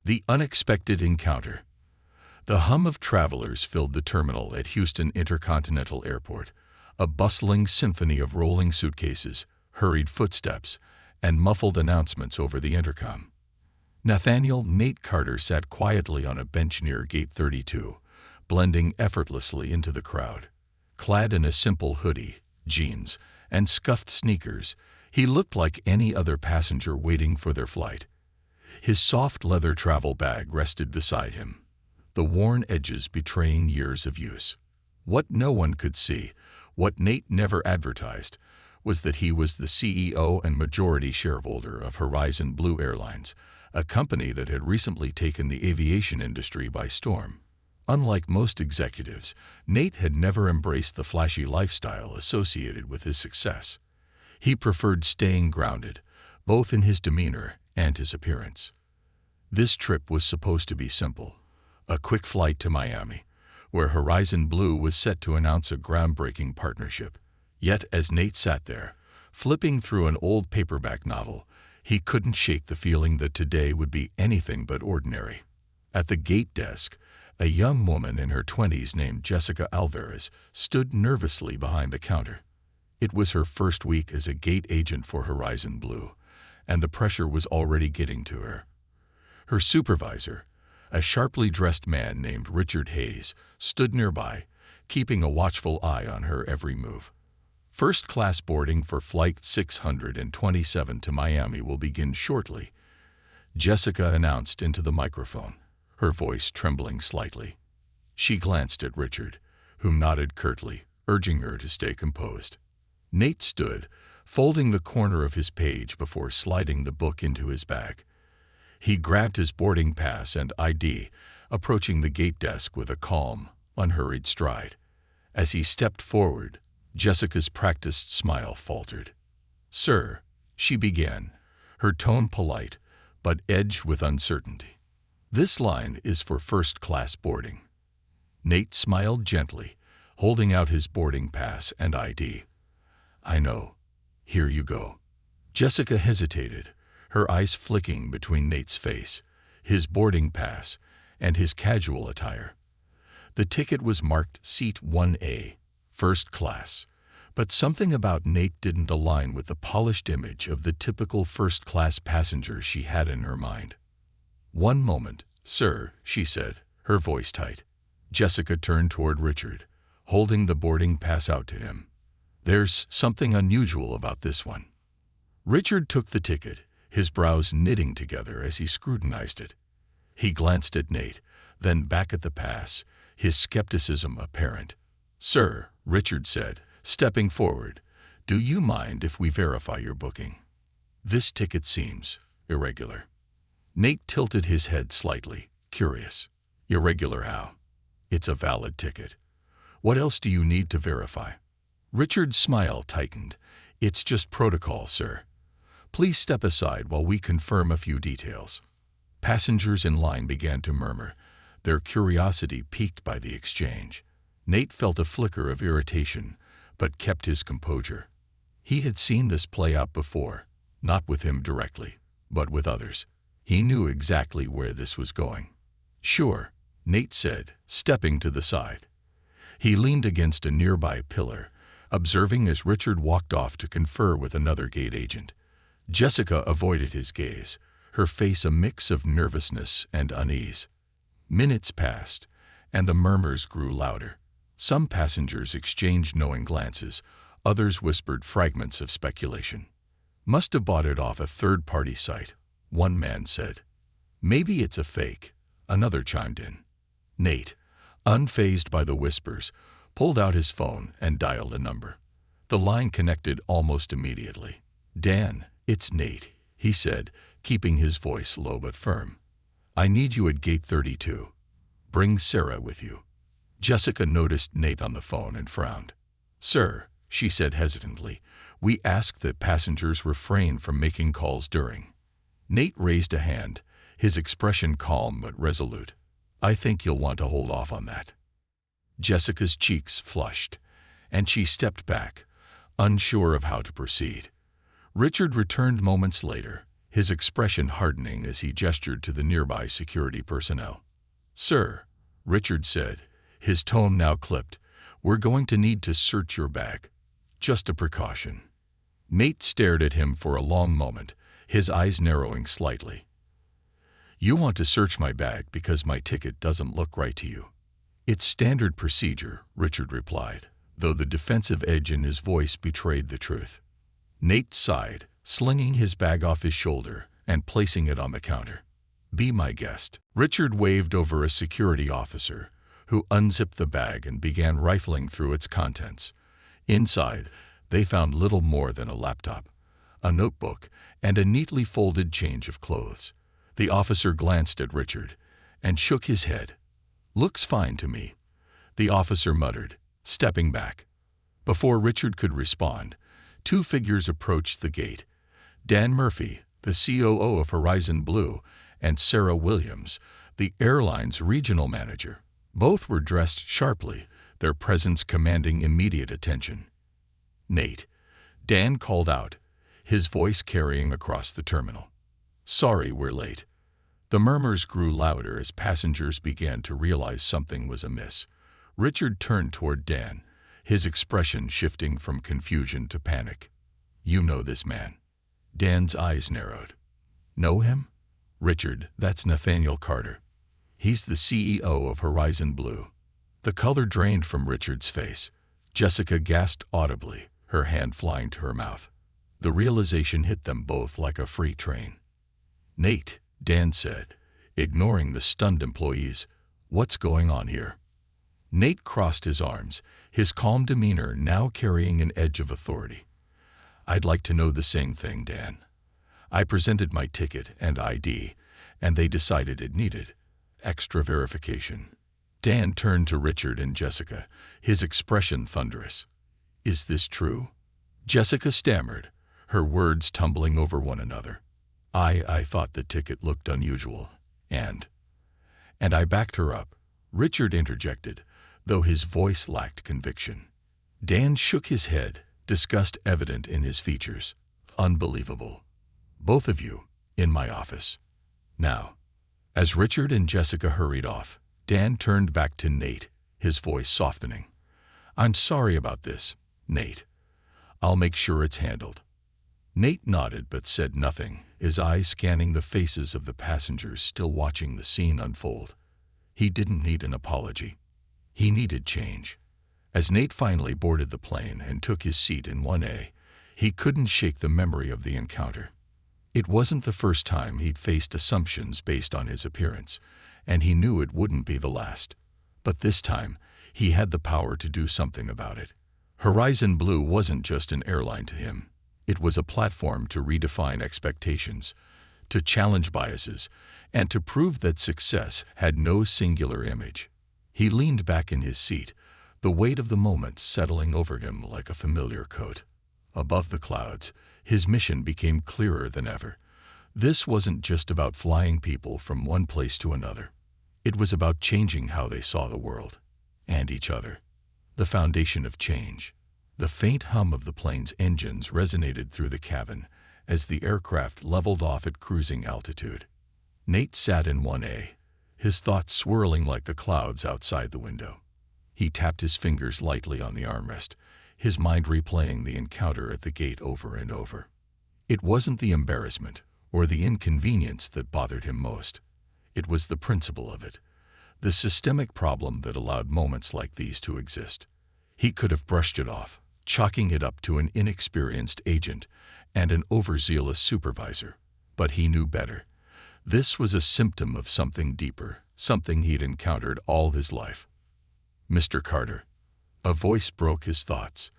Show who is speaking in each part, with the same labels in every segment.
Speaker 1: The unexpected encounter. The hum of travelers filled the terminal at Houston Intercontinental Airport, a bustling symphony of rolling suitcases, hurried footsteps, and muffled announcements over the intercom. Nathaniel Nate Carter sat quietly on a bench near Gate 32, blending effortlessly into the crowd. Clad in a simple hoodie, jeans, and scuffed sneakers, he looked like any other passenger waiting for their flight. His soft leather travel bag rested beside him, the worn edges betraying years of use. What no one could see, what Nate never advertised, was that he was the CEO and majority shareholder of Horizon Blue Airlines, a company that had recently taken the aviation industry by storm. Unlike most executives, Nate had never embraced the flashy lifestyle associated with his success. He preferred staying grounded, both in his demeanor and his appearance. This trip was supposed to be simple, a quick flight to Miami, where Horizon Blue was set to announce a groundbreaking partnership. Yet as Nate sat there, flipping through an old paperback novel, he couldn't shake the feeling that today would be anything but ordinary. At the gate desk, a young woman in her 20s named Jessica Alvarez stood nervously behind the counter. It was her first week as a gate agent for Horizon Blue, and the pressure was already getting to her. Her supervisor, a sharply dressed man named Richard Hayes, stood nearby, keeping a watchful eye on her every move. First-class boarding for Flight 627 to Miami will begin shortly, Jessica announced into the microphone, her voice trembling slightly. She glanced at Richard, who nodded curtly, urging her to stay composed. Nate stood, folding the corner of his page before sliding the book into his bag. He grabbed his boarding pass and ID, approaching the gate desk with a calm, unhurried stride. As he stepped forward, Jessica's practiced smile faltered. "Sir," she began, her tone polite, but edged with uncertainty. "This line is for first-class boarding." Nate smiled gently, holding out his boarding pass and ID. "I know. Here you go." Jessica hesitated, her eyes flicking between Nate's face, his boarding pass, and his casual attire. The ticket was marked Seat 1A, First Class, but something about Nate didn't align with the polished image of the typical first-class passenger she had in her mind. "One moment, sir," she said, her voice tight. Jessica turned toward Richard, holding the boarding pass out to him. "There's something unusual about this one." Richard took the ticket, his brows knitting together as he scrutinized it. He glanced at Nate, then back at the pass, his skepticism apparent. "Sir," Richard said, stepping forward, "do you mind if we verify your booking? This ticket seems irregular." Nate tilted his head slightly, curious. "Irregular how? It's a valid ticket. What else do you need to verify?" Richard's smile tightened. "It's just protocol, sir. Please step aside while we confirm a few details." Passengers in line began to murmur, their curiosity piqued by the exchange. Nate felt a flicker of irritation, but kept his composure. He had seen this play out before, not with him directly, but with others. He knew exactly where this was going. "Sure," Nate said, stepping to the side. He leaned against a nearby pillar, observing as Richard walked off to confer with another gate agent. Jessica avoided his gaze, her face a mix of nervousness and unease. Minutes passed, and the murmurs grew louder. Some passengers exchanged knowing glances, others whispered fragments of speculation. "Must have bought it off a third-party site," one man said. "Maybe it's a fake," another chimed in. Nate, unfazed by the whispers, pulled out his phone and dialed a number. The line connected almost immediately. "Dan, it's Nate," he said, keeping his voice low but firm. "I need you at Gate 32. Bring Sarah with you." Jessica noticed Nate on the phone and frowned. "Sir," she said hesitantly, "we ask that passengers refrain from making calls during." Nate raised a hand, his expression calm but resolute. "I think you'll want to hold off on that." Jessica's cheeks flushed, and she stepped back, unsure of how to proceed. Richard returned moments later, his expression hardening as he gestured to the nearby security personnel. "Sir," Richard said, his tone now clipped, "we're going to need to search your bag. Just a precaution." Nate stared at him for a long moment, his eyes narrowing slightly. "You want to search my bag because my ticket doesn't look right to you?" "It's standard procedure," Richard replied, though the defensive edge in his voice betrayed the truth. Nate sighed, slinging his bag off his shoulder and placing it on the counter. "Be my guest." Richard waved over a security officer, who unzipped the bag and began rifling through its contents. Inside, they found little more than a laptop, a notebook, and a neatly folded change of clothes. The officer glanced at Richard and shook his head. "Looks fine to me," the officer muttered, stepping back. Before Richard could respond, two figures approached the gate. Dan Murphy, the COO of Horizon Blue, and Sarah Williams, the airline's regional manager. Both were dressed sharply, their presence commanding immediate attention. "Nate," Dan called out, his voice carrying across the terminal. "Sorry we're late." The murmurs grew louder as passengers began to realize something was amiss. Richard turned toward Dan, his expression shifting from confusion to panic. "You know this man." Dan's eyes narrowed. "Know him?" "Richard, that's Nathaniel Carter. He's the CEO of Horizon Blue." The color drained from Richard's face. Jessica gasped audibly, her hand flying to her mouth. The realization hit them both like a freight train. "Nate," Dan said, ignoring the stunned employees, "what's going on here?" Nate crossed his arms, his calm demeanor now carrying an edge of authority. "I'd like to know the same thing, Dan. I presented my ticket and ID, and they decided it needed extra verification." Dan turned to Richard and Jessica, his expression thunderous. "Is this true?" Jessica stammered, her words tumbling over one another. I thought the ticket looked unusual, and I backed her up," Richard interjected, though his voice lacked conviction. Dan shook his head, disgust evident in his features. "Unbelievable. Both of you, in my office. Now." As Richard and Jessica hurried off, Dan turned back to Nate, his voice softening. "I'm sorry about this, Nate. I'll make sure it's handled." Nate nodded but said nothing, his eyes scanning the faces of the passengers still watching the scene unfold. He didn't need an apology. He needed change. As Nate finally boarded the plane and took his seat in 1A, he couldn't shake the memory of the encounter. It wasn't the first time he'd faced assumptions based on his appearance, and he knew it wouldn't be the last. But this time, he had the power to do something about it. Horizon Blue wasn't just an airline to him. It was a platform to redefine expectations, to challenge biases, and to prove that success had no singular image. He leaned back in his seat, the weight of the moment settling over him like a familiar coat. Above the clouds, his mission became clearer than ever. This wasn't just about flying people from one place to another. It was about changing how they saw the world and each other. The foundation of change. The faint hum of the plane's engines resonated through the cabin as the aircraft leveled off at cruising altitude. Nate sat in 1A, his thoughts swirling like the clouds outside the window. He tapped his fingers lightly on the armrest, his mind replaying the encounter at the gate over and over. It wasn't the embarrassment or the inconvenience that bothered him most. It was the principle of it, the systemic problem that allowed moments like these to exist. He could have brushed it off, chalking it up to an inexperienced agent and an overzealous supervisor. But he knew better. This was a symptom of something deeper, something he'd encountered all his life. "Mr. Carter." A voice broke his thoughts.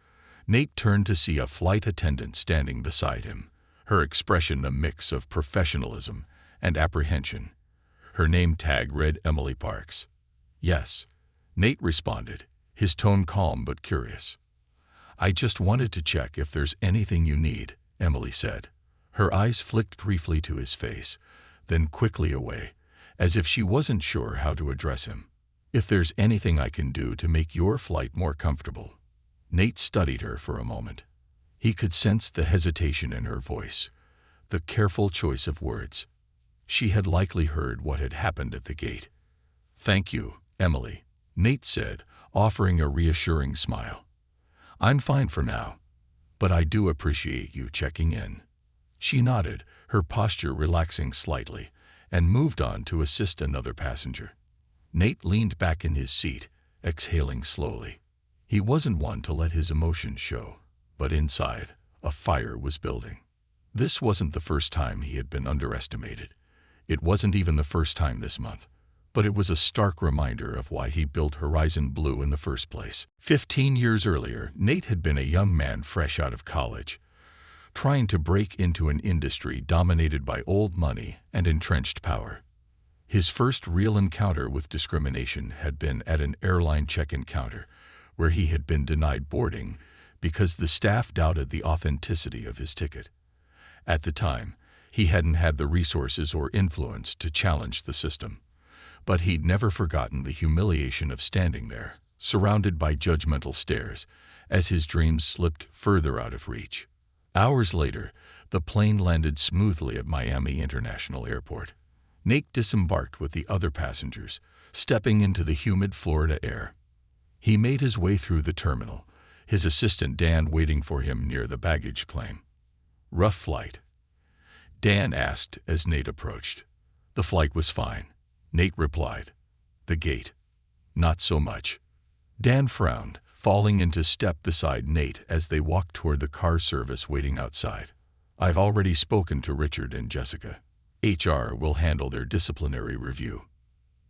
Speaker 1: Nate turned to see a flight attendant standing beside him, her expression a mix of professionalism and apprehension. Her name tag read Emily Parks. "Yes," Nate responded, his tone calm but curious. "I just wanted to check if there's anything you need," Emily said. Her eyes flicked briefly to his face, then quickly away, as if she wasn't sure how to address him. "If there's anything I can do to make your flight more comfortable." Nate studied her for a moment. He could sense the hesitation in her voice, The careful choice of words. She had likely heard what had happened at the gate. "Thank you, Emily," Nate said, offering a reassuring smile. "I'm fine for now, but I do appreciate you checking in." She nodded, her posture relaxing slightly, and moved on to assist another passenger. Nate leaned back in his seat, exhaling slowly. He wasn't one to let his emotions show, but inside, a fire was building. This wasn't the first time he had been underestimated. It wasn't even the first time this month, but it was a stark reminder of why he built Horizon Blue in the first place. 15 years earlier, Nate had been a young man fresh out of college, trying to break into an industry dominated by old money and entrenched power. His first real encounter with discrimination had been at an airline check-in counter, where he had been denied boarding because the staff doubted the authenticity of his ticket. At the time, he hadn't had the resources or influence to challenge the system, but he'd never forgotten the humiliation of standing there, surrounded by judgmental stares, as his dreams slipped further out of reach. Hours later, the plane landed smoothly at Miami International Airport. Nate disembarked with the other passengers, stepping into the humid Florida air. He made his way through the terminal, his assistant Dan waiting for him near the baggage claim. "Rough flight?" Dan asked as Nate approached. "The flight was fine," Nate replied. "The gate? Not so much." Dan frowned, falling into step beside Nate as they walked toward the car service waiting outside. "I've already spoken to Richard and Jessica. HR will handle their disciplinary review."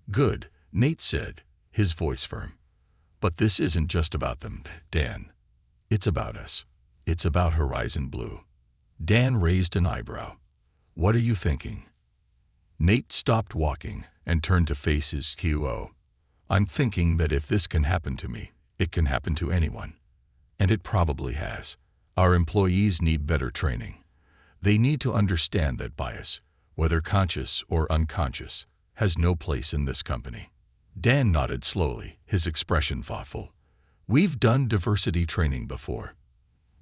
Speaker 1: "Good," Nate said, his voice firm. "But this isn't just about them, Dan. It's about us. It's about Horizon Blue." Dan raised an eyebrow. "What are you thinking?" Nate stopped walking and turned to face his QO. "I'm thinking that if this can happen to me, it can happen to anyone. And it probably has. Our employees need better training. They need to understand that bias, whether conscious or unconscious, has no place in this company." Dan nodded slowly, his expression thoughtful. "We've done diversity training before."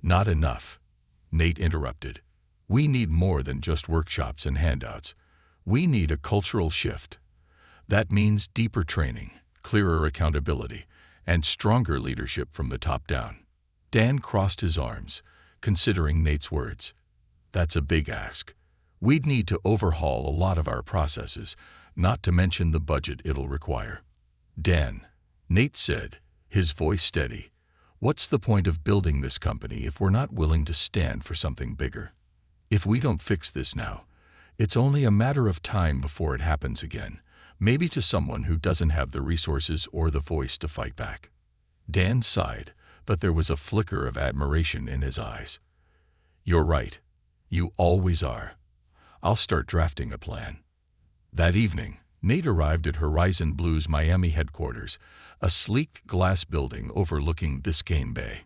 Speaker 1: "Not enough," Nate interrupted. "We need more than just workshops and handouts. We need a cultural shift. That means deeper training, clearer accountability, and stronger leadership from the top down." Dan crossed his arms, considering Nate's words. "That's a big ask. We'd need to overhaul a lot of our processes, not to mention the budget it'll require." "Dan," Nate said, his voice steady, "what's the point of building this company if we're not willing to stand for something bigger? If we don't fix this now, it's only a matter of time before it happens again, maybe to someone who doesn't have the resources or the voice to fight back." Dan sighed, but there was a flicker of admiration in his eyes. "You're right. You always are. I'll start drafting a plan." That evening, Nate arrived at Horizon Blue's Miami headquarters, a sleek glass building overlooking Biscayne Bay.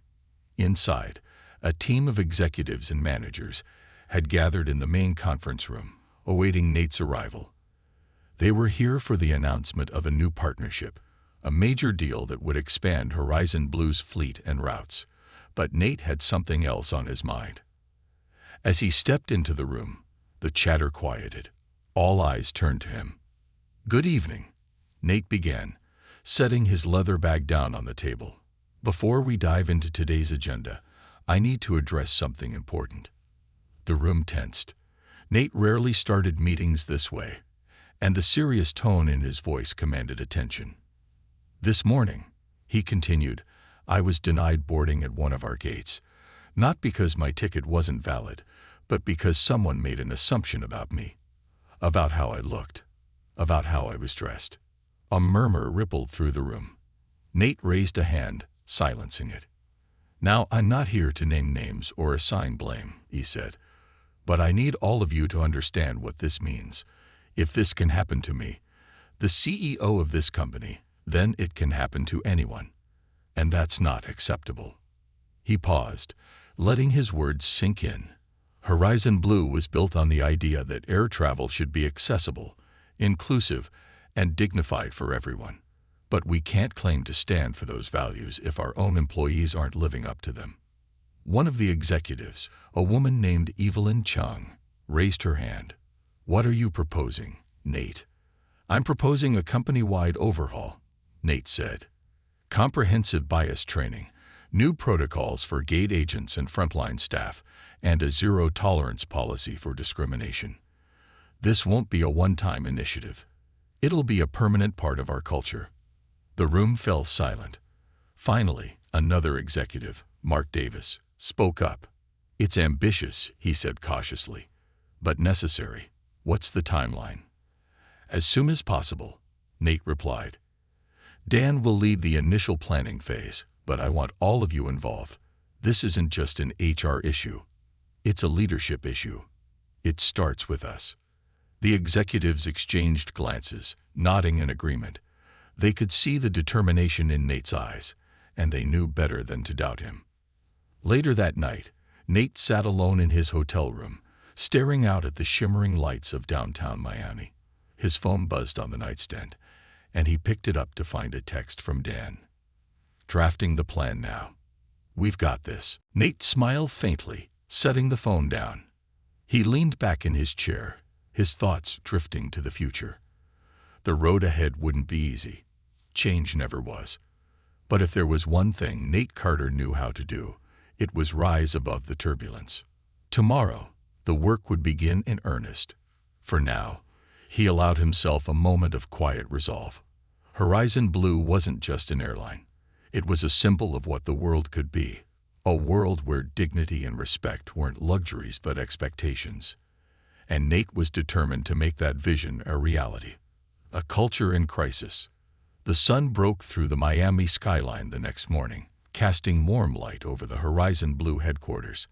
Speaker 1: Inside, a team of executives and managers had gathered in the main conference room, awaiting Nate's arrival. They were here for the announcement of a new partnership, a major deal that would expand Horizon Blue's fleet and routes, but Nate had something else on his mind. As he stepped into the room, the chatter quieted. All eyes turned to him. "Good evening," Nate began, setting his leather bag down on the table. "Before we dive into today's agenda, I need to address something important." The room tensed. Nate rarely started meetings this way, and the serious tone in his voice commanded attention. "This morning," he continued, "I was denied boarding at one of our gates, not because my ticket wasn't valid, but because someone made an assumption about me, about how I looked, about how I was dressed." A murmur rippled through the room. Nate raised a hand, silencing it. "Now, I'm not here to name names or assign blame," he said, "but I need all of you to understand what this means. If this can happen to me, the CEO of this company, then it can happen to anyone. And that's not acceptable." He paused, letting his words sink in. Horizon Blue was built on the idea that air travel should be accessible, inclusive, and dignified for everyone. But we can't claim to stand for those values if our own employees aren't living up to them. One of the executives, a woman named Evelyn Chung, raised her hand. "What are you proposing, Nate?" "I'm proposing a company-wide overhaul," Nate said. "Comprehensive bias training, new protocols for gate agents and frontline staff, and a zero-tolerance policy for discrimination. This won't be a one-time initiative. It'll be a permanent part of our culture." The room fell silent. Finally, another executive, Mark Davis, spoke up. "It's ambitious," he said cautiously, "but necessary. What's the timeline?" "As soon as possible," Nate replied. "Dan will lead the initial planning phase, but I want all of you involved. This isn't just an HR issue. It's a leadership issue. It starts with us." The executives exchanged glances, nodding in agreement. They could see the determination in Nate's eyes, and they knew better than to doubt him. Later that night, Nate sat alone in his hotel room, staring out at the shimmering lights of downtown Miami. His phone buzzed on the nightstand, and he picked it up to find a text from Dan. "Drafting the plan now. We've got this." Nate smiled faintly, setting the phone down. He leaned back in his chair, his thoughts drifting to the future. The road ahead wouldn't be easy. Change never was. But if there was one thing Nate Carter knew how to do, it was rise above the turbulence. Tomorrow, the work would begin in earnest. For now, he allowed himself a moment of quiet resolve. Horizon Blue wasn't just an airline. It was a symbol of what the world could be, a world where dignity and respect weren't luxuries but expectations. And Nate was determined to make that vision a reality. A culture in crisis. The sun broke through the Miami skyline the next morning, casting warm light over the Horizon Blue headquarters.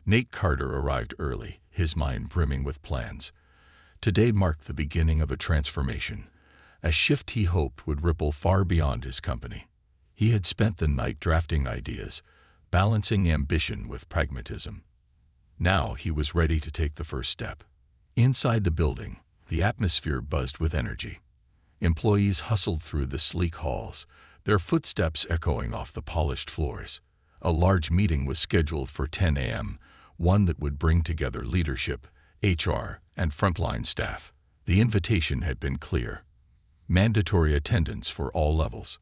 Speaker 1: Nate Carter arrived early, his mind brimming with plans. Today marked the beginning of a transformation, a shift he hoped would ripple far beyond his company. He had spent the night drafting ideas, balancing ambition with pragmatism. Now he was ready to take the first step. Inside the building, the atmosphere buzzed with energy. Employees hustled through the sleek halls, their footsteps echoing off the polished floors. A large meeting was scheduled for 10 a.m., one that would bring together leadership, HR, and frontline staff. The invitation had been clear. Mandatory attendance for all levels.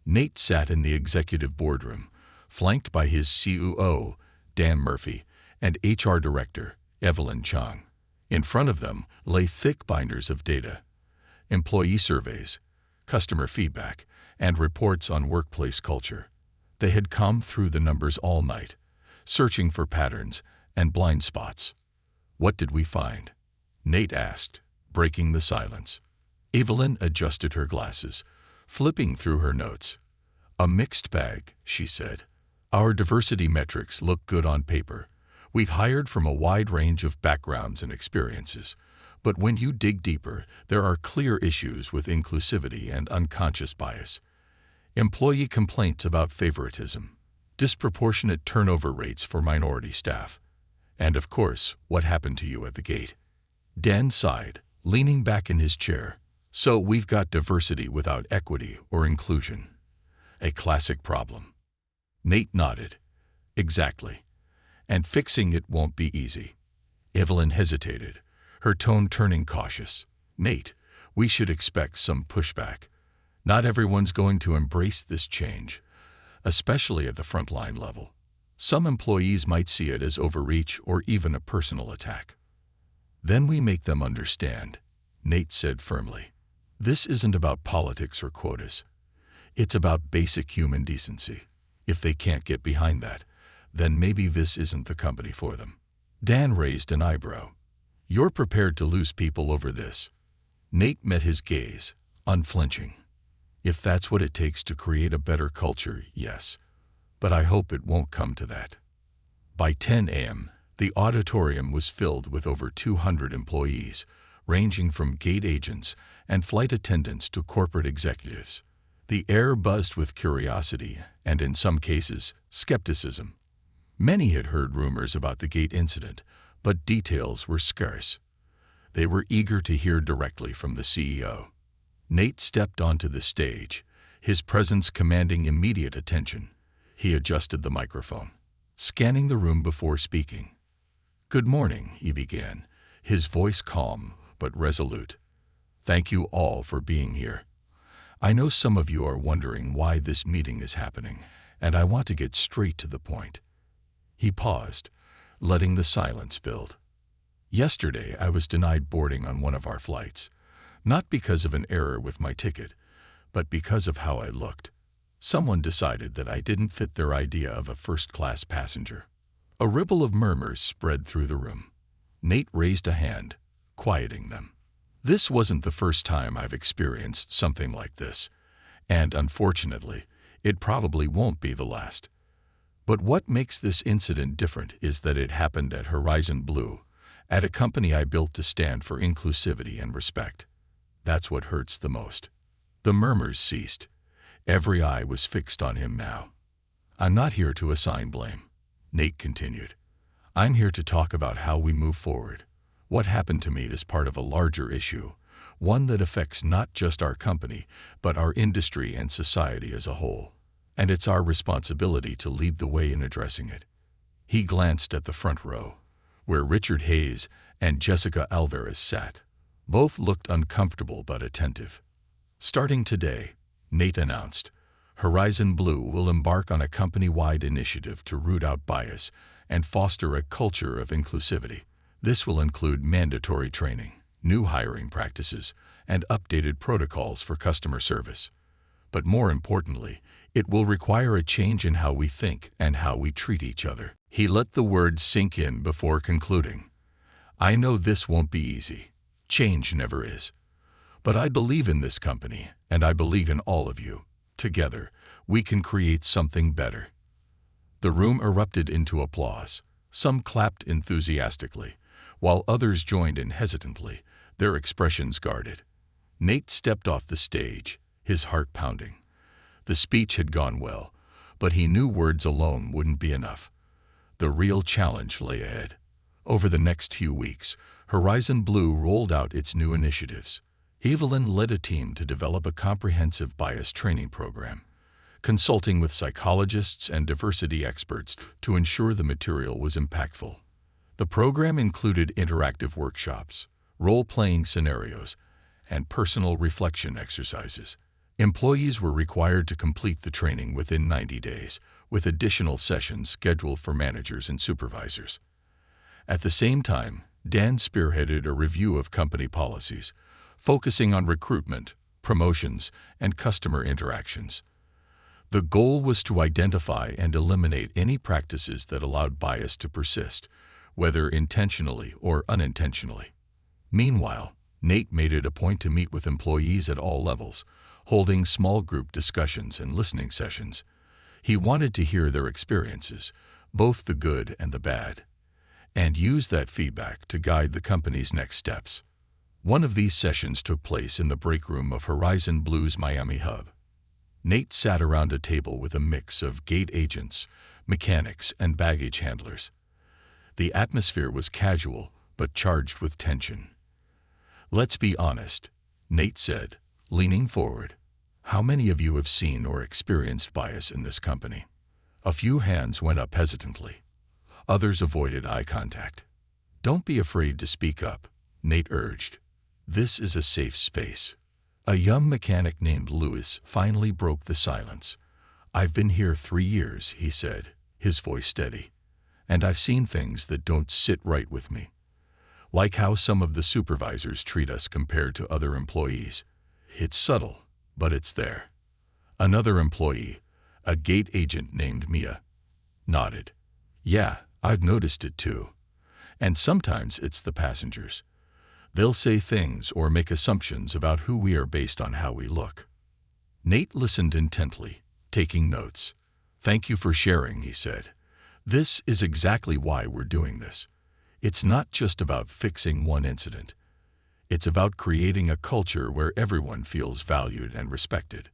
Speaker 1: Nate sat in the executive boardroom, flanked by his COO, Dan Murphy, and HR Director, Evelyn Chang. In front of them lay thick binders of data, employee surveys, customer feedback, and reports on workplace culture. They had come through the numbers all night, searching for patterns and blind spots. "What did we find?" Nate asked, breaking the silence. Evelyn adjusted her glasses, flipping through her notes. "A mixed bag," she said. "Our diversity metrics look good on paper. We've hired from a wide range of backgrounds and experiences. But when you dig deeper, there are clear issues with inclusivity and unconscious bias. Employee complaints about favoritism, disproportionate turnover rates for minority staff, and of course, what happened to you at the gate." Dan sighed, leaning back in his chair. "So we've got diversity without equity or inclusion. A classic problem." Nate nodded. "Exactly. And fixing it won't be easy." Evelyn hesitated, her tone turning cautious. "Nate, we should expect some pushback. Not everyone's going to embrace this change, especially at the frontline level. Some employees might see it as overreach or even a personal attack." "Then we make them understand," Nate said firmly. "This isn't about politics or quotas. It's about basic human decency. If they can't get behind that, then maybe this isn't the company for them." Dan raised an eyebrow. "You're prepared to lose people over this?" Nate met his gaze, unflinching. "If that's what it takes to create a better culture, yes. But I hope it won't come to that." By 10 a.m., the auditorium was filled with over 200 employees, ranging from gate agents and flight attendants to corporate executives. The air buzzed with curiosity and, in some cases, skepticism. Many had heard rumors about the gate incident, but details were scarce. They were eager to hear directly from the CEO. Nate stepped onto the stage, his presence commanding immediate attention. He adjusted the microphone, scanning the room before speaking. "Good morning," he began, his voice calm but resolute. "Thank you all for being here. I know some of you are wondering why this meeting is happening, and I want to get straight to the point." He paused, letting the silence build. "Yesterday, I was denied boarding on one of our flights, not because of an error with my ticket, but because of how I looked. Someone decided that I didn't fit their idea of a first-class passenger." A ripple of murmurs spread through the room. Nate raised a hand, quieting them. "This wasn't the first time I've experienced something like this, and unfortunately, it probably won't be the last. But what makes this incident different is that it happened at Horizon Blue, at a company I built to stand for inclusivity and respect. That's what hurts the most." The murmurs ceased. Every eye was fixed on him now. "I'm not here to assign blame," Nate continued. "I'm here to talk about how we move forward. What happened to me is part of a larger issue, one that affects not just our company, but our industry and society as a whole. And it's our responsibility to lead the way in addressing it." He glanced at the front row, where Richard Hayes and Jessica Alvarez sat. Both looked uncomfortable but attentive. "Starting today," Nate announced, "Horizon Blue will embark on a company-wide initiative to root out bias and foster a culture of inclusivity. This will include mandatory training, new hiring practices, and updated protocols for customer service. But more importantly, it will require a change in how we think and how we treat each other." He let the words sink in before concluding, "I know this won't be easy. Change never is. But I believe in this company, and I believe in all of you. Together, we can create something better." The room erupted into applause. Some clapped enthusiastically, while others joined in hesitantly, their expressions guarded. Nate stepped off the stage, his heart pounding. The speech had gone well, but he knew words alone wouldn't be enough. The real challenge lay ahead. Over the next few weeks, Horizon Blue rolled out its new initiatives. Evelyn led a team to develop a comprehensive bias training program, consulting with psychologists and diversity experts to ensure the material was impactful. The program included interactive workshops, role-playing scenarios, and personal reflection exercises. Employees were required to complete the training within 90 days, with additional sessions scheduled for managers and supervisors. At the same time, Dan spearheaded a review of company policies, focusing on recruitment, promotions, and customer interactions. The goal was to identify and eliminate any practices that allowed bias to persist, whether intentionally or unintentionally. Meanwhile, Nate made it a point to meet with employees at all levels, holding small group discussions and listening sessions. He wanted to hear their experiences, both the good and the bad, and use that feedback to guide the company's next steps. One of these sessions took place in the break room of Horizon Blue's Miami hub. Nate sat around a table with a mix of gate agents, mechanics, and baggage handlers. The atmosphere was casual, but charged with tension. "Let's be honest," Nate said, leaning forward. "How many of you have seen or experienced bias in this company?" A few hands went up hesitantly. Others avoided eye contact. "Don't be afraid to speak up," Nate urged. "This is a safe space." A young mechanic named Lewis finally broke the silence. "I've been here 3 years," he said, his voice steady, "and I've seen things that don't sit right with me. Like how some of the supervisors treat us compared to other employees. It's subtle, but it's there." Another employee, a gate agent named Mia, nodded. "Yeah, I've noticed it too. And sometimes it's the passengers. They'll say things or make assumptions about who we are based on how we look." Nate listened intently, taking notes. "Thank you for sharing," he said. "This is exactly why we're doing this. It's not just about fixing one incident. It's about creating a culture where everyone feels valued and respected."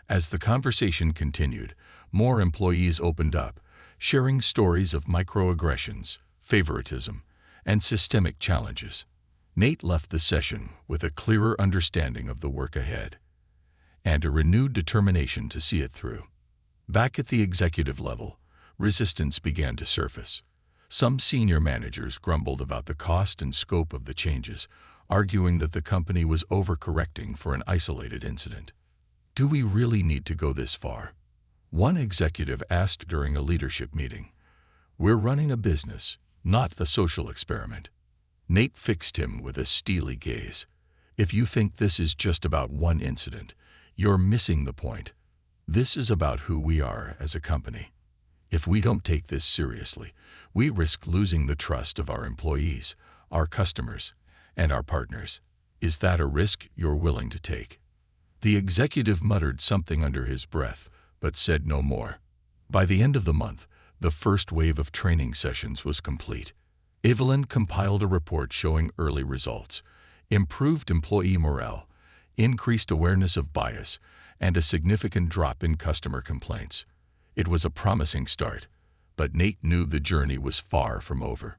Speaker 1: As the conversation continued, more employees opened up, sharing stories of microaggressions, favoritism, and systemic challenges. Nate left the session with a clearer understanding of the work ahead and a renewed determination to see it through. Back at the executive level, resistance began to surface. Some senior managers grumbled about the cost and scope of the changes, arguing that the company was overcorrecting for an isolated incident. Do we really need to go this far? One executive asked during a leadership meeting. We're running a business, not a social experiment. Nate fixed him with a steely gaze. If you think this is just about one incident, you're missing the point. This is about who we are as a company. If we don't take this seriously, we risk losing the trust of our employees, our customers, and our partners. Is that a risk you're willing to take? The executive muttered something under his breath, but said no more. By the end of the month, the first wave of training sessions was complete. Evelyn compiled a report showing early results, improved employee morale, increased awareness of bias, and a significant drop in customer complaints. It was a promising start, but Nate knew the journey was far from over.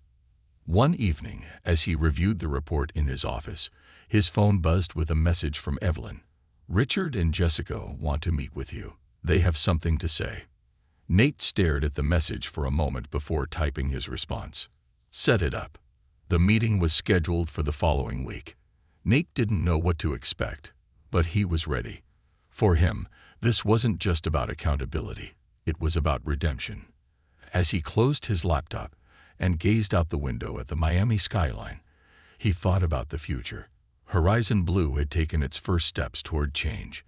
Speaker 1: One evening, as he reviewed the report in his office, his phone buzzed with a message from Evelyn. Richard and Jessica want to meet with you. They have something to say. Nate stared at the message for a moment before typing his response. Set it up. The meeting was scheduled for the following week. Nate didn't know what to expect, but he was ready. For him, this wasn't just about accountability. It was about redemption. As he closed his laptop and gazed out the window at the Miami skyline, he thought about the future. Horizon Blue had taken its first steps toward change,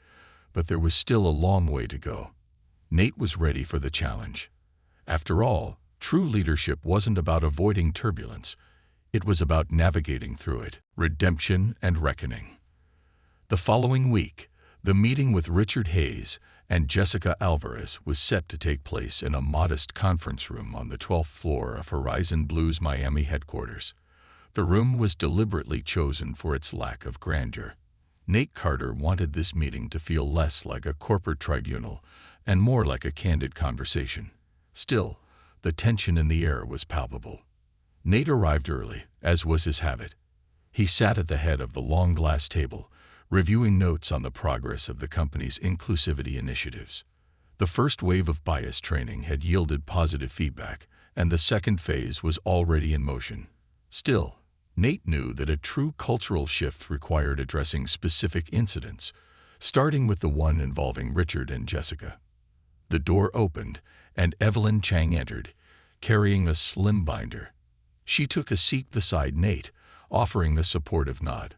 Speaker 1: but there was still a long way to go. Nate was ready for the challenge. After all, true leadership wasn't about avoiding turbulence. It was about navigating through it, redemption and reckoning. The following week, the meeting with Richard Hayes and Jessica Alvarez was set to take place in a modest conference room on the 12th floor of Horizon Blue's Miami headquarters. The room was deliberately chosen for its lack of grandeur. Nate Carter wanted this meeting to feel less like a corporate tribunal and more like a candid conversation. Still, the tension in the air was palpable. Nate arrived early, as was his habit. He sat at the head of the long glass table, reviewing notes on the progress of the company's inclusivity initiatives. The first wave of bias training had yielded positive feedback, and the second phase was already in motion. Still, Nate knew that a true cultural shift required addressing specific incidents, starting with the one involving Richard and Jessica. The door opened, and Evelyn Chang entered, carrying a slim binder. She took a seat beside Nate, offering a supportive nod.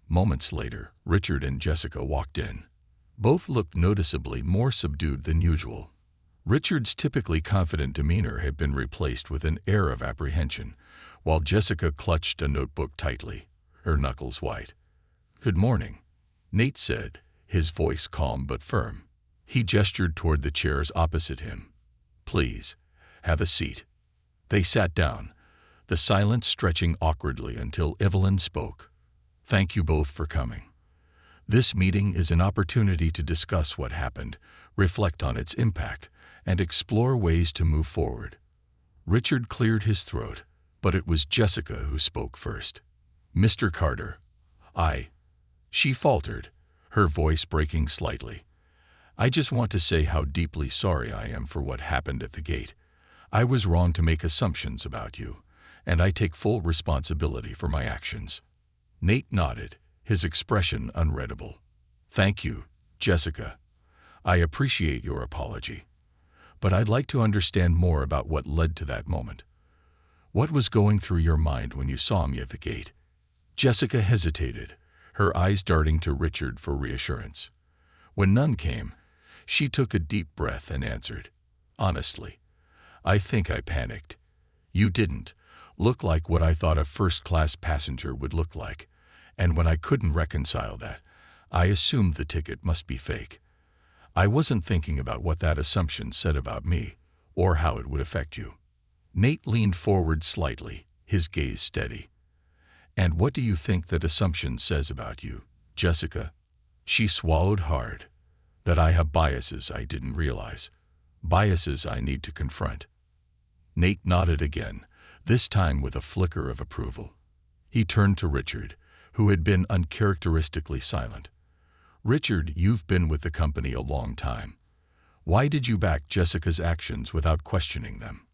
Speaker 1: Moments later, Richard and Jessica walked in. Both looked noticeably more subdued than usual. Richard's typically confident demeanor had been replaced with an air of apprehension, while Jessica clutched a notebook tightly, her knuckles white. "Good morning," Nate said, his voice calm but firm. He gestured toward the chairs opposite him. "Please, have a seat." They sat down, the silence stretching awkwardly until Evelyn spoke. "Thank you both for coming. This meeting is an opportunity to discuss what happened, reflect on its impact, and explore ways to move forward." Richard cleared his throat, but it was Jessica who spoke first. "Mr. Carter, she faltered, her voice breaking slightly. "I just want to say how deeply sorry I am for what happened at the gate. I was wrong to make assumptions about you, and I take full responsibility for my actions." Nate nodded, his expression unreadable. "Thank you, Jessica. I appreciate your apology. But I'd like to understand more about what led to that moment. What was going through your mind when you saw me at the gate?" Jessica hesitated, her eyes darting to Richard for reassurance. When none came, she took a deep breath and answered, "Honestly, I think I panicked. You didn't look like what I thought a first-class passenger would look like, and when I couldn't reconcile that, I assumed the ticket must be fake. I wasn't thinking about what that assumption said about me, or how it would affect you." Nate leaned forward slightly, his gaze steady. "And what do you think that assumption says about you, Jessica?" She swallowed hard. "That I have biases I didn't realize. Biases I need to confront." Nate nodded again, this time with a flicker of approval. He turned to Richard, who had been uncharacteristically silent. "Richard, you've been with the company a long time. Why did you back Jessica's actions without questioning them?"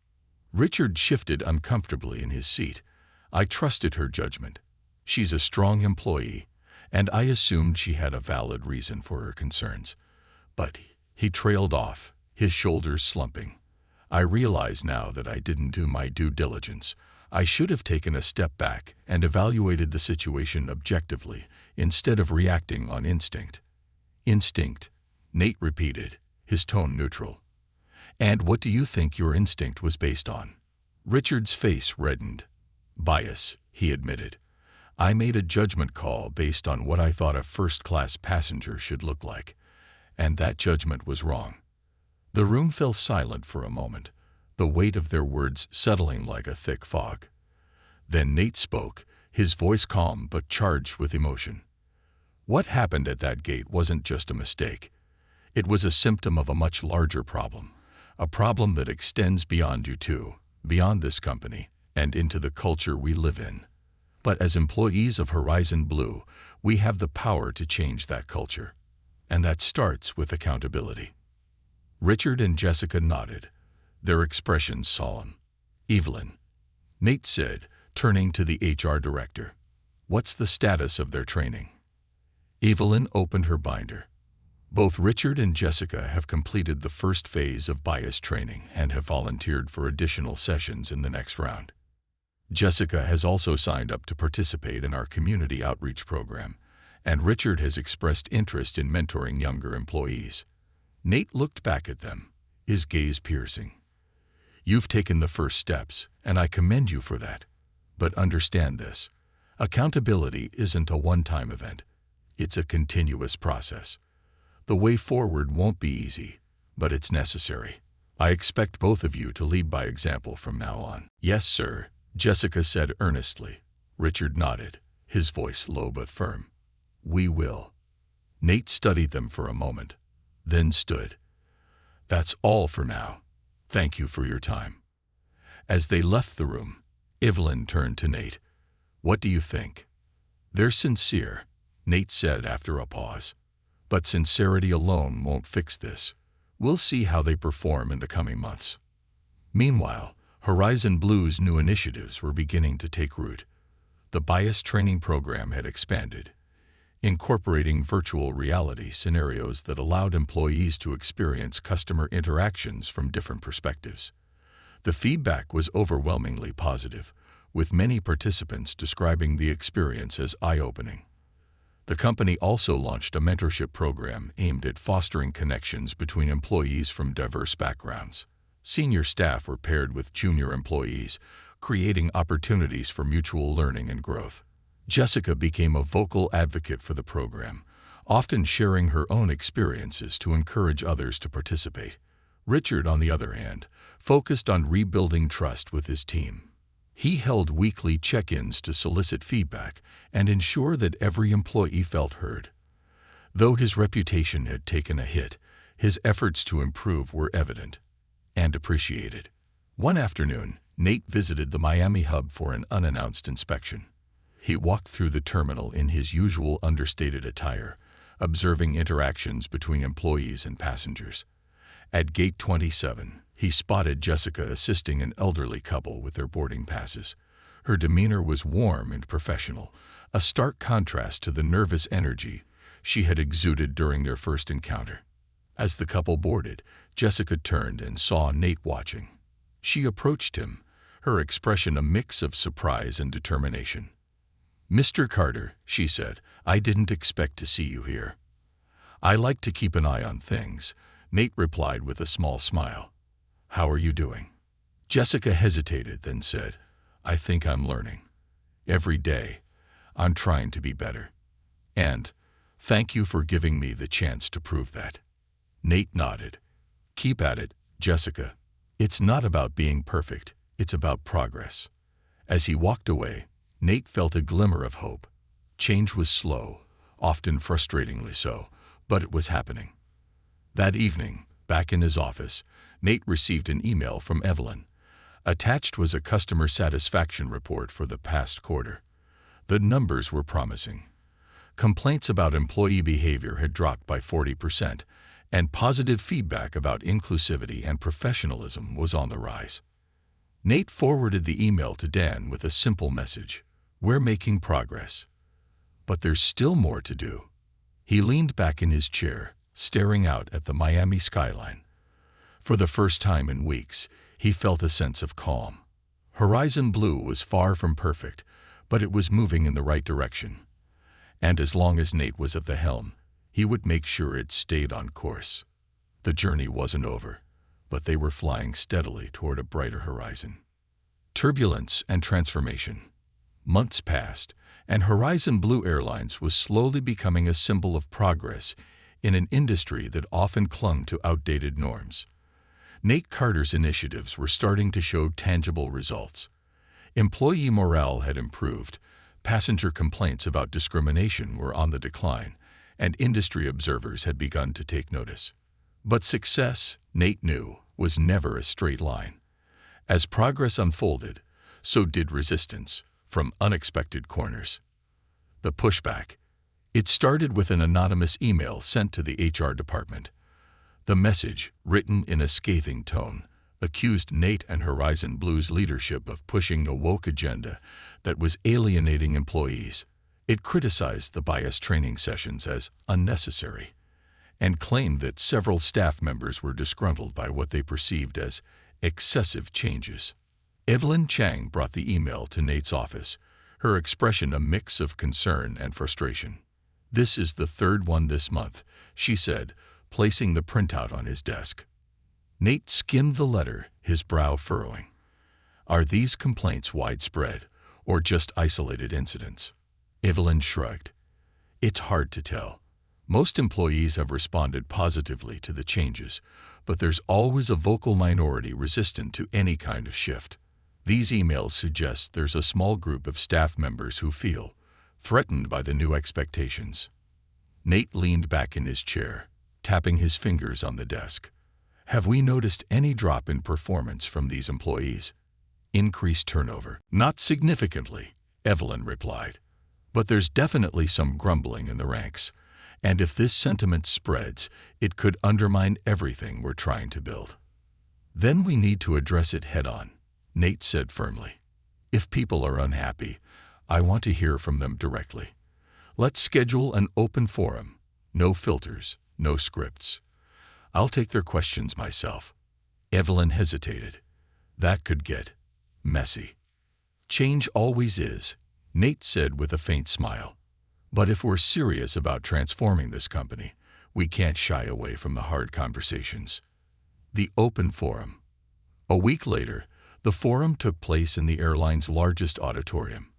Speaker 1: Richard shifted uncomfortably in his seat. I trusted her judgment. She's a strong employee, and I assumed she had a valid reason for her concerns. But he trailed off, his shoulders slumping. I realize now that I didn't do my due diligence. I should have taken a step back and evaluated the situation objectively instead of reacting on instinct. Instinct, Nate repeated, his tone neutral. And what do you think your instinct was based on? Richard's face reddened. Bias, he admitted. I made a judgment call based on what I thought a first-class passenger should look like, and that judgment was wrong. The room fell silent for a moment, the weight of their words settling like a thick fog. Then Nate spoke, his voice calm but charged with emotion. What happened at that gate wasn't just a mistake. It was a symptom of a much larger problem, a problem that extends beyond you two, beyond this company, and into the culture we live in. But as employees of Horizon Blue, we have the power to change that culture. And that starts with accountability. Richard and Jessica nodded, their expressions solemn. Evelyn, Nate said, turning to the HR director. What's the status of their training? Evelyn opened her binder. Both Richard and Jessica have completed the first phase of bias training and have volunteered for additional sessions in the next round. Jessica has also signed up to participate in our community outreach program, and Richard has expressed interest in mentoring younger employees. Nate looked back at them, his gaze piercing. You've taken the first steps, and I commend you for that. But understand this. Accountability isn't a one-time event. It's a continuous process. The way forward won't be easy, but it's necessary. I expect both of you to lead by example from now on. Yes, sir, Jessica said earnestly. Richard nodded, his voice low but firm. We will. Nate studied them for a moment, then stood. That's all for now. Thank you for your time. As they left the room, Evelyn turned to Nate. What do you think? They're sincere, Nate said after a pause. But sincerity alone won't fix this. We'll see how they perform in the coming months. Meanwhile, Horizon Blue's new initiatives were beginning to take root. The bias training program had expanded, incorporating virtual reality scenarios that allowed employees to experience customer interactions from different perspectives. The feedback was overwhelmingly positive, with many participants describing the experience as eye-opening. The company also launched a mentorship program aimed at fostering connections between employees from diverse backgrounds. Senior staff were paired with junior employees, creating opportunities for mutual learning and growth. Jessica became a vocal advocate for the program, often sharing her own experiences to encourage others to participate. Richard, on the other hand, focused on rebuilding trust with his team. He held weekly check-ins to solicit feedback and ensure that every employee felt heard. Though his reputation had taken a hit, his efforts to improve were evident and appreciated. One afternoon, Nate visited the Miami hub for an unannounced inspection. He walked through the terminal in his usual understated attire, observing interactions between employees and passengers. At Gate 27, he spotted Jessica assisting an elderly couple with their boarding passes. Her demeanor was warm and professional, a stark contrast to the nervous energy she had exuded during their first encounter. As the couple boarded, Jessica turned and saw Nate watching. She approached him, her expression a mix of surprise and determination. "Mr. Carter," she said, "I didn't expect to see you here." "I like to keep an eye on things," Nate replied with a small smile. "How are you doing?" Jessica hesitated, then said, "I think I'm learning. Every day, I'm trying to be better. And thank you for giving me the chance to prove that." Nate nodded. "Keep at it, Jessica. It's not about being perfect, it's about progress." As he walked away, Nate felt a glimmer of hope. Change was slow, often frustratingly so, but it was happening. That evening, back in his office, Nate received an email from Evelyn. Attached was a customer satisfaction report for the past quarter. The numbers were promising. Complaints about employee behavior had dropped by 40%, and positive feedback about inclusivity and professionalism was on the rise. Nate forwarded the email to Dan with a simple message. We're making progress. But there's still more to do. He leaned back in his chair, staring out at the Miami skyline. For the first time in weeks, he felt a sense of calm. Horizon Blue was far from perfect, but it was moving in the right direction. And as long as Nate was at the helm, he would make sure it stayed on course. The journey wasn't over, but they were flying steadily toward a brighter horizon. Turbulence and transformation. Months passed, and Horizon Blue Airlines was slowly becoming a symbol of progress in an industry that often clung to outdated norms. Nate Carter's initiatives were starting to show tangible results. Employee morale had improved, passenger complaints about discrimination were on the decline, and industry observers had begun to take notice. But success, Nate knew, was never a straight line. As progress unfolded, so did resistance, from unexpected corners. The pushback. It started with an anonymous email sent to the HR department. The message, written in a scathing tone, accused Nate and Horizon Blue's leadership of pushing a woke agenda that was alienating employees. It criticized the bias training sessions as unnecessary and claimed that several staff members were disgruntled by what they perceived as excessive changes. Evelyn Chang brought the email to Nate's office, her expression a mix of concern and frustration. "This is the third one this month," she said, placing the printout on his desk. Nate skimmed the letter, his brow furrowing. Are these complaints widespread, or just isolated incidents? Evelyn shrugged. It's hard to tell. Most employees have responded positively to the changes, but there's always a vocal minority resistant to any kind of shift. These emails suggest there's a small group of staff members who feel threatened by the new expectations. Nate leaned back in his chair, tapping his fingers on the desk. Have we noticed any drop in performance from these employees? Increased turnover. Not significantly, Evelyn replied. But there's definitely some grumbling in the ranks, and if this sentiment spreads, it could undermine everything we're trying to build. Then we need to address it head-on, Nate said firmly. If people are unhappy, I want to hear from them directly. Let's schedule an open forum. No filters, no scripts. I'll take their questions myself. Evelyn hesitated. That could get messy. Change always is, Nate said with a faint smile. But if we're serious about transforming this company, we can't shy away from the hard conversations. The open forum. A week later, the forum took place in the airline's largest auditorium.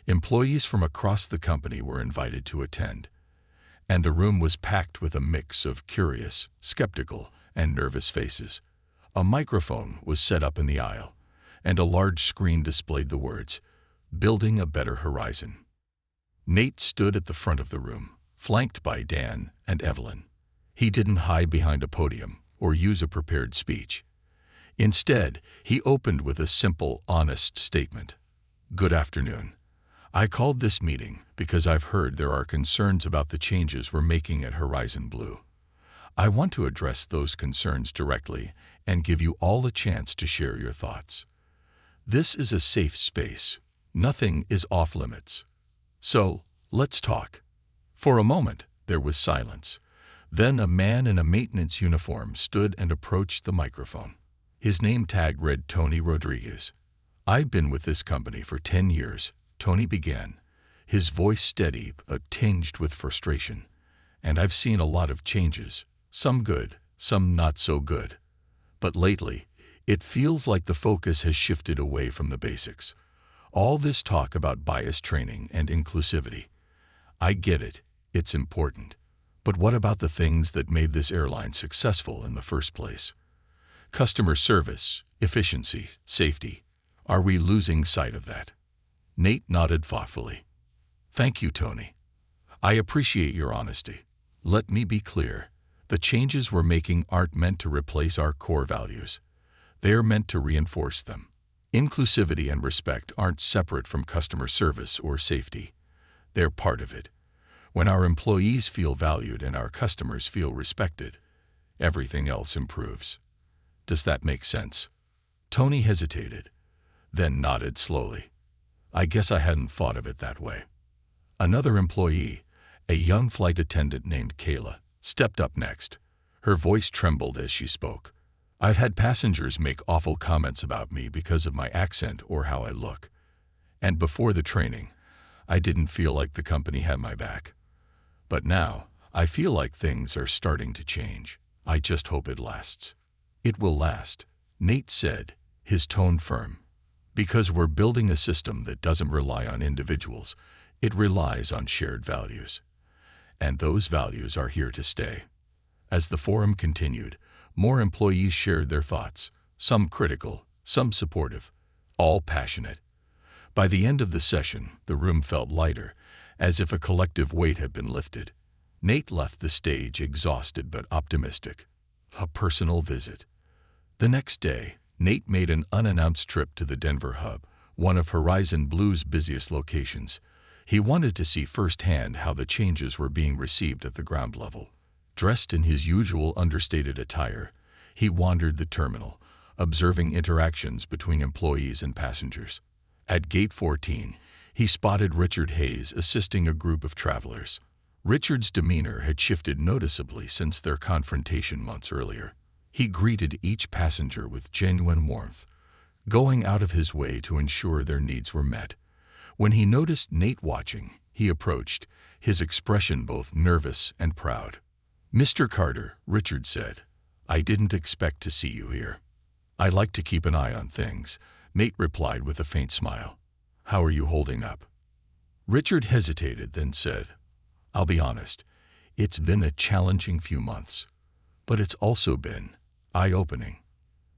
Speaker 1: Employees from across the company were invited to attend, and the room was packed with a mix of curious, skeptical, and nervous faces. A microphone was set up in the aisle, and a large screen displayed the words, "Building a Better Horizon." Nate stood at the front of the room, flanked by Dan and Evelyn. He didn't hide behind a podium or use a prepared speech. Instead, he opened with a simple, honest statement. Good afternoon. I called this meeting because I've heard there are concerns about the changes we're making at Horizon Blue. I want to address those concerns directly and give you all a chance to share your thoughts. This is a safe space. Nothing is off limits. So, let's talk. For a moment, there was silence. Then a man in a maintenance uniform stood and approached the microphone. His name tag read Tony Rodriguez. I've been with this company for 10 years, Tony began, his voice steady but tinged with frustration. And I've seen a lot of changes, some good, some not so good. But lately, it feels like the focus has shifted away from the basics. All this talk about bias training and inclusivity. I get it, it's important. But what about the things that made this airline successful in the first place? Customer service, efficiency, safety. Are we losing sight of that? Nate nodded thoughtfully. Thank you, Tony. I appreciate your honesty. Let me be clear. The changes we're making aren't meant to replace our core values. They are meant to reinforce them. Inclusivity and respect aren't separate from customer service or safety. They're part of it. When our employees feel valued and our customers feel respected, everything else improves. Does that make sense? Tony hesitated, then nodded slowly. I guess I hadn't thought of it that way. Another employee, a young flight attendant named Kayla, stepped up next. Her voice trembled as she spoke. I've had passengers make awful comments about me because of my accent or how I look. And before the training, I didn't feel like the company had my back. But now, I feel like things are starting to change. I just hope it lasts. It will last, Nate said, his tone firm. Because we're building a system that doesn't rely on individuals, it relies on shared values. And those values are here to stay. As the forum continued, more employees shared their thoughts, some critical, some supportive, all passionate. By the end of the session, the room felt lighter, as if a collective weight had been lifted. Nate left the stage exhausted but optimistic. A personal visit. The next day, Nate made an unannounced trip to the Denver hub, one of Horizon Blue's busiest locations. He wanted to see firsthand how the changes were being received at the ground level. Dressed in his usual understated attire, he wandered the terminal, observing interactions between employees and passengers. At Gate 14, he spotted Richard Hayes assisting a group of travelers. Richard's demeanor had shifted noticeably since their confrontation months earlier. He greeted each passenger with genuine warmth, going out of his way to ensure their needs were met. When he noticed Nate watching, he approached, his expression both nervous and proud. "Mr. Carter," Richard said, "I didn't expect to see you here." "I like to keep an eye on things," Nate replied with a faint smile. "How are you holding up?" Richard hesitated, then said, "I'll be honest, it's been a challenging few months, but it's also been eye-opening.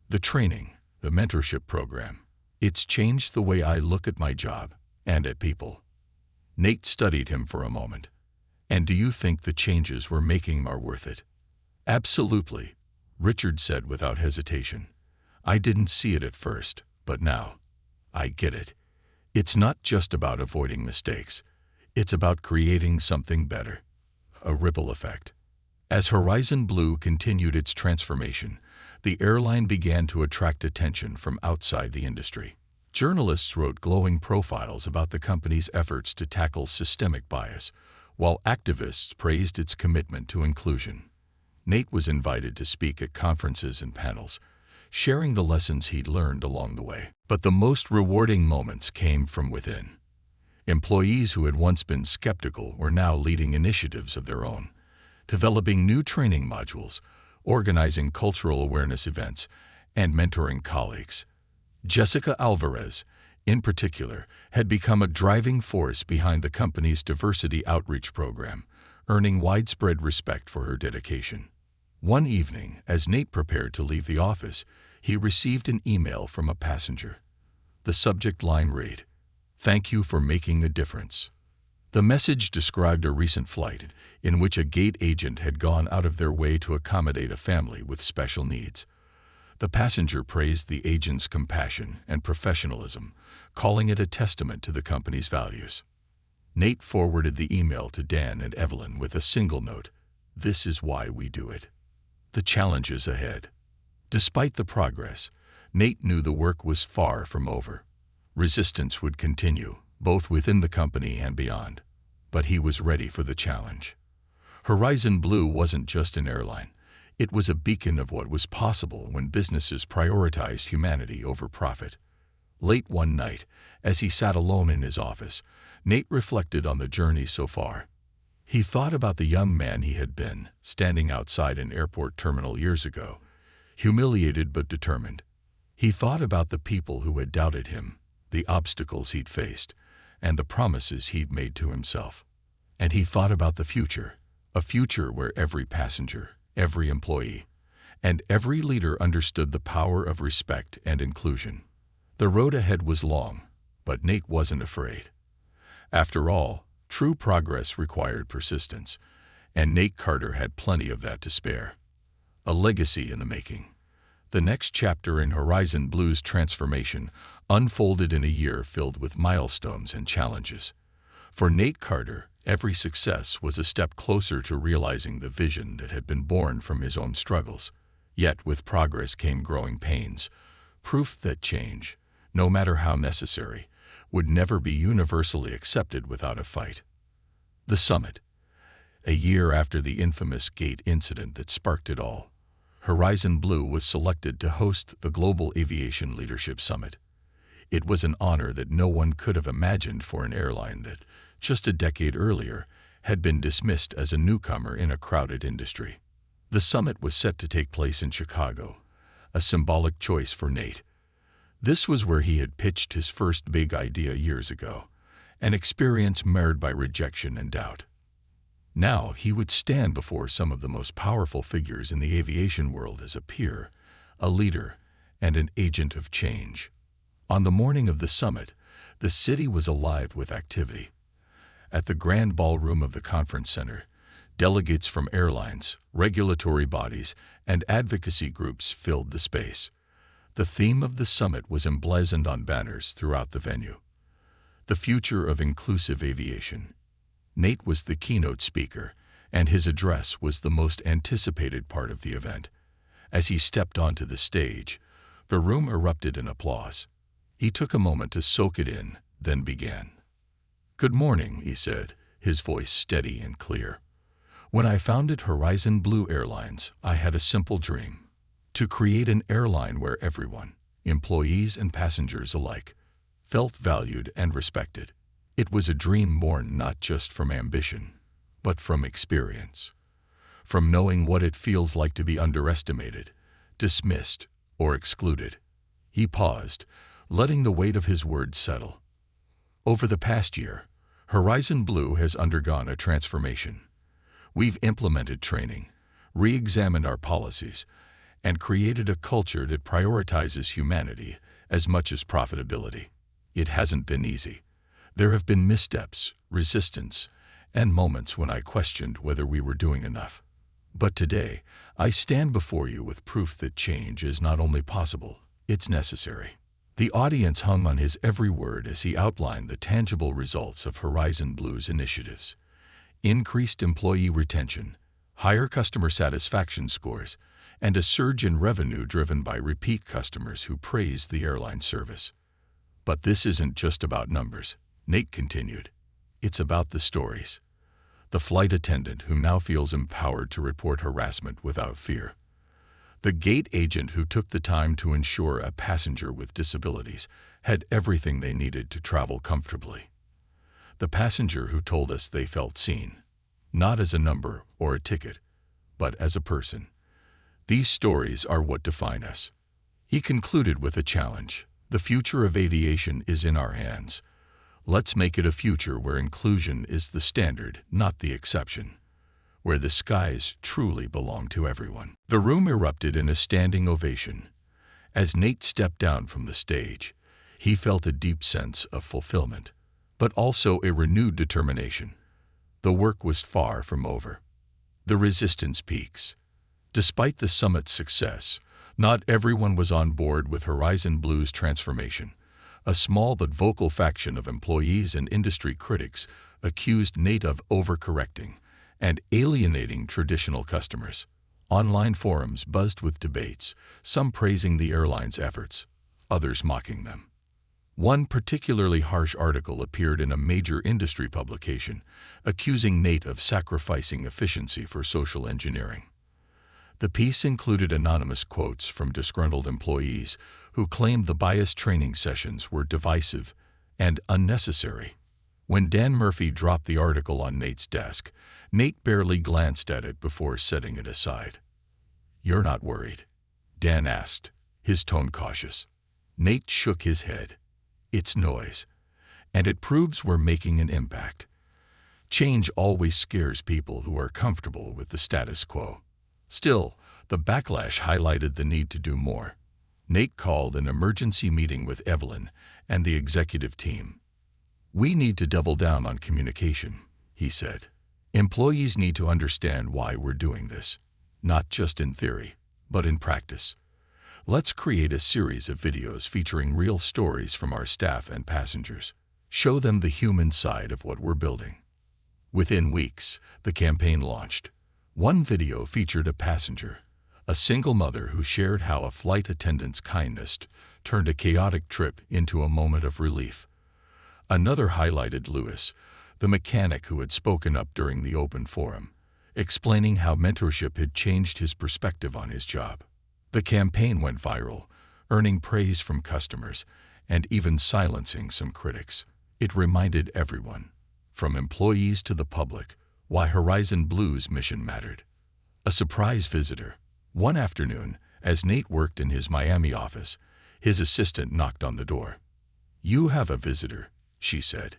Speaker 1: The training, the mentorship program, it's changed the way I look at my job and at people." Nate studied him for a moment. "And do you think the changes we're making are worth it?" "Absolutely," Richard said without hesitation. "I didn't see it at first, but now, I get it. It's not just about avoiding mistakes. It's about creating something better. A ripple effect." As Horizon Blue continued its transformation, the airline began to attract attention from outside the industry. Journalists wrote glowing profiles about the company's efforts to tackle systemic bias, while activists praised its commitment to inclusion. Nate was invited to speak at conferences and panels, sharing the lessons he'd learned along the way. But the most rewarding moments came from within. Employees who had once been skeptical were now leading initiatives of their own, developing new training modules, organizing cultural awareness events, and mentoring colleagues. Jessica Alvarez, in particular, had become a driving force behind the company's diversity outreach program, earning widespread respect for her dedication. One evening, as Nate prepared to leave the office, he received an email from a passenger. The subject line read, "Thank you for making a difference." The message described a recent flight in which a gate agent had gone out of their way to accommodate a family with special needs. The passenger praised the agent's compassion and professionalism, calling it a testament to the company's values. Nate forwarded the email to Dan and Evelyn with a single note, "This is why we do it." The challenges ahead. Despite the progress, Nate knew the work was far from over. Resistance would continue, both within the company and beyond. But he was ready for the challenge. Horizon Blue wasn't just an airline. It was a beacon of what was possible when businesses prioritized humanity over profit. Late one night, as he sat alone in his office, Nate reflected on the journey so far. He thought about the young man he had been, standing outside an airport terminal years ago, humiliated but determined. He thought about the people who had doubted him, the obstacles he'd faced, and the promises he'd made to himself. And he thought about the future, a future where every passenger, every employee, and every leader understood the power of respect and inclusion. The road ahead was long, but Nate wasn't afraid. After all, true progress required persistence, and Nate Carter had plenty of that to spare. A legacy in the making. The next chapter in Horizon Blue's transformation unfolded in a year filled with milestones and challenges. For Nate Carter, every success was a step closer to realizing the vision that had been born from his own struggles. Yet with progress came growing pains, proof that change, no matter how necessary, would never be universally accepted without a fight. The summit. A year after the infamous gate incident that sparked it all, Horizon Blue was selected to host the Global Aviation Leadership Summit. It was an honor that no one could have imagined for an airline that, just a decade earlier, had been dismissed as a newcomer in a crowded industry. The summit was set to take place in Chicago, a symbolic choice for Nate. This was where he had pitched his first big idea years ago, an experience marred by rejection and doubt. Now he would stand before some of the most powerful figures in the aviation world as a peer, a leader, and an agent of change. On the morning of the summit, the city was alive with activity. At the grand ballroom of the conference center, delegates from airlines, regulatory bodies, and advocacy groups filled the space. The theme of the summit was emblazoned on banners throughout the venue. The future of inclusive aviation. Nate was the keynote speaker, and his address was the most anticipated part of the event. As he stepped onto the stage, the room erupted in applause. He took a moment to soak it in, then began. "Good morning," he said, his voice steady and clear. "When I founded Horizon Blue Airlines, I had a simple dream: to create an airline where everyone, employees and passengers alike, felt valued and respected. It was a dream born not just from ambition, but from experience, from knowing what it feels like to be underestimated, dismissed, or excluded." He paused, letting the weight of his words settle. Over the past year, Horizon Blue has undergone a transformation. We've implemented training, re-examined our policies, and created a culture that prioritizes humanity as much as profitability. It hasn't been easy. There have been missteps, resistance, and moments when I questioned whether we were doing enough. But today, I stand before you with proof that change is not only possible, it's necessary. The audience hung on his every word as he outlined the tangible results of Horizon Blue's initiatives: increased employee retention, higher customer satisfaction scores, and a surge in revenue driven by repeat customers who praised the airline service. But this isn't just about numbers, Nate continued. It's about the stories. The flight attendant who now feels empowered to report harassment without fear. The gate agent who took the time to ensure a passenger with disabilities had everything they needed to travel comfortably. The passenger who told us they felt seen, not as a number or a ticket, but as a person. These stories are what define us. He concluded with a challenge. The future of aviation is in our hands. Let's make it a future where inclusion is the standard, not the exception, where the skies truly belong to everyone. The room erupted in a standing ovation. As Nate stepped down from the stage, he felt a deep sense of fulfillment, but also a renewed determination. The work was far from over. The resistance peaks. Despite the summit's success, not everyone was on board with Horizon Blue's transformation. A small but vocal faction of employees and industry critics accused Nate of overcorrecting and alienating traditional customers. Online forums buzzed with debates, some praising the airline's efforts, others mocking them. One particularly harsh article appeared in a major industry publication, accusing Nate of sacrificing efficiency for social engineering. The piece included anonymous quotes from disgruntled employees who claimed the bias training sessions were divisive and unnecessary. When Dan Murphy dropped the article on Nate's desk, Nate barely glanced at it before setting it aside. "You're not worried?" Dan asked, his tone cautious. Nate shook his head. "It's noise, and it proves we're making an impact. Change always scares people who are comfortable with the status quo." Still, the backlash highlighted the need to do more. Nate called an emergency meeting with Evelyn and the executive team. "We need to double down on communication," he said. "Employees need to understand why we're doing this, not just in theory, but in practice. Let's create a series of videos featuring real stories from our staff and passengers. Show them the human side of what we're building." Within weeks, the campaign launched. One video featured a passenger, a single mother who shared how a flight attendant's kindness turned a chaotic trip into a moment of relief. Another highlighted Lewis, the mechanic who had spoken up during the open forum, explaining how mentorship had changed his perspective on his job. The campaign went viral, earning praise from customers and even silencing some critics. It reminded everyone, from employees to the public, why Horizon Blue's mission mattered. A surprise visitor. One afternoon, as Nate worked in his Miami office, his assistant knocked on the door. "You have a visitor," she said.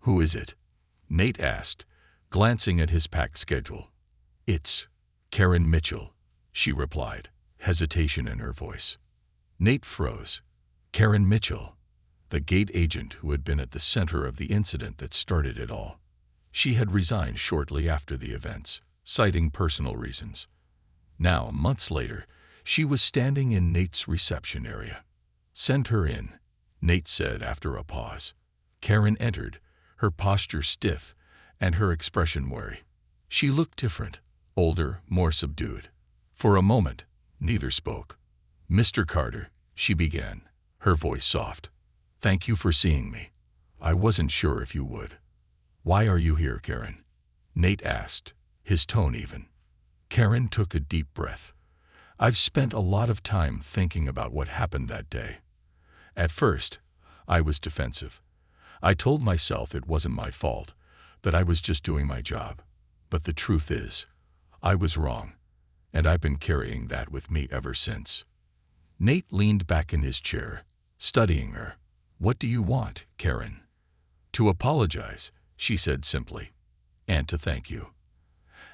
Speaker 1: "Who is it?" Nate asked, glancing at his packed schedule. "It's Karen Mitchell," she replied, hesitation in her voice. Nate froze. Karen Mitchell, the gate agent who had been at the center of the incident that started it all. She had resigned shortly after the events, citing personal reasons. Now, months later, she was standing in Nate's reception area. "Send her in," Nate said after a pause. Karen entered, her posture stiff and her expression wary. She looked different, older, more subdued. For a moment, neither spoke. "Mr. Carter," she began, her voice soft. "Thank you for seeing me. I wasn't sure if you would." "Why are you here, Karen?" Nate asked, his tone even. Karen took a deep breath. "I've spent a lot of time thinking about what happened that day. At first, I was defensive. I told myself it wasn't my fault, that I was just doing my job. But the truth is, I was wrong, and I've been carrying that with me ever since." Nate leaned back in his chair, studying her. "What do you want, Karen?" "To apologize," she said simply, "and to thank you.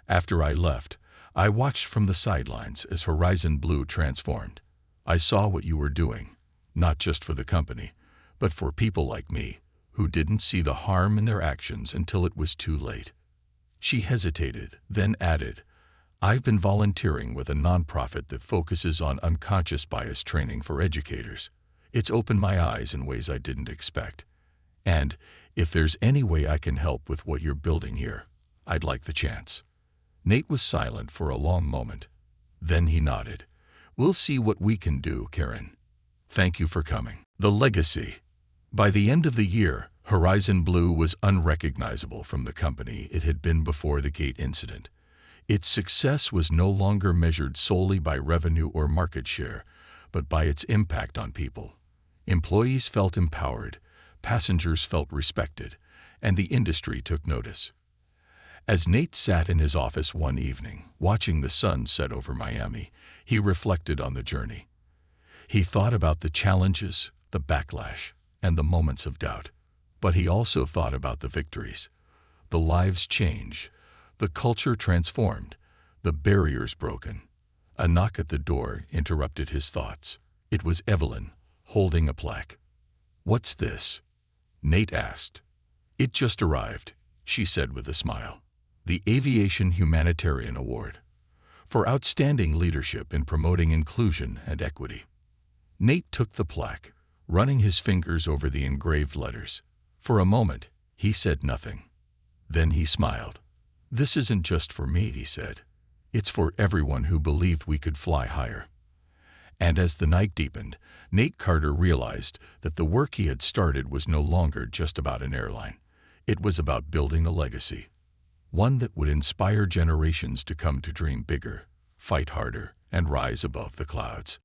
Speaker 1: After I left, I watched from the sidelines as Horizon Blue transformed. I saw what you were doing, not just for the company, but for people like me, who didn't see the harm in their actions until it was too late." She hesitated, then added, "I've been volunteering with a nonprofit that focuses on unconscious bias training for educators. It's opened my eyes in ways I didn't expect. And if there's any way I can help with what you're building here, I'd like the chance." Nate was silent for a long moment. Then he nodded. "We'll see what we can do, Karen. Thank you for coming." The legacy. By the end of the year, Horizon Blue was unrecognizable from the company it had been before the gate incident. Its success was no longer measured solely by revenue or market share, but by its impact on people. Employees felt empowered, passengers felt respected, and the industry took notice. As Nate sat in his office one evening, watching the sun set over Miami, he reflected on the journey. He thought about the challenges, the backlash, and the moments of doubt. But he also thought about the victories. The lives changed, the culture transformed, the barriers broken. A knock at the door interrupted his thoughts. It was Evelyn, holding a plaque. "What's this?" Nate asked. "It just arrived," she said with a smile. "The Aviation Humanitarian Award, for outstanding leadership in promoting inclusion and equity." Nate took the plaque, running his fingers over the engraved letters. For a moment, he said nothing. Then he smiled. "This isn't just for me," he said. "It's for everyone who believed we could fly higher." And as the night deepened, Nate Carter realized that the work he had started was no longer just about an airline. It was about building a legacy, one that would inspire generations to come to dream bigger, fight harder, and rise above the clouds.